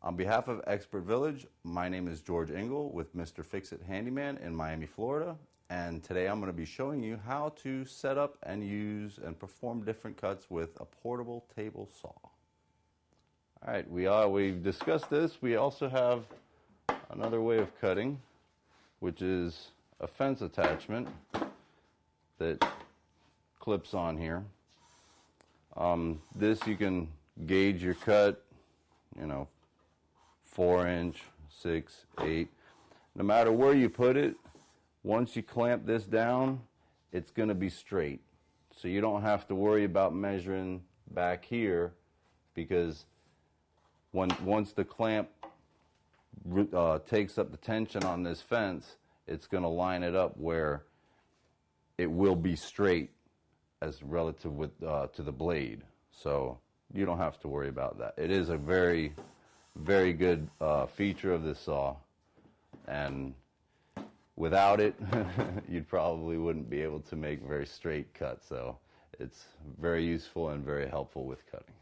On behalf of Expert Village, my name is George Engel with Mr. Fix-It Handyman in Miami, Florida. And today I'm going to be showing you how to set up and use and perform different cuts with a portable table saw. Alright, we've discussed this. We also have another way of cutting, which is a fence attachment that clips on here. This you can gauge your cut, 4-inch, 6, 8. No matter where you put it, once you clamp this down, it's going to be straight. So you don't have to worry about measuring back here, because once the clamp takes up the tension on this fence, it's going to line it up where it will be straight as relative to the blade. So you don't have to worry about that. It is a very, very good feature of this saw, and without it you probably wouldn't be able to make very straight cuts. So it's very useful and very helpful with cutting.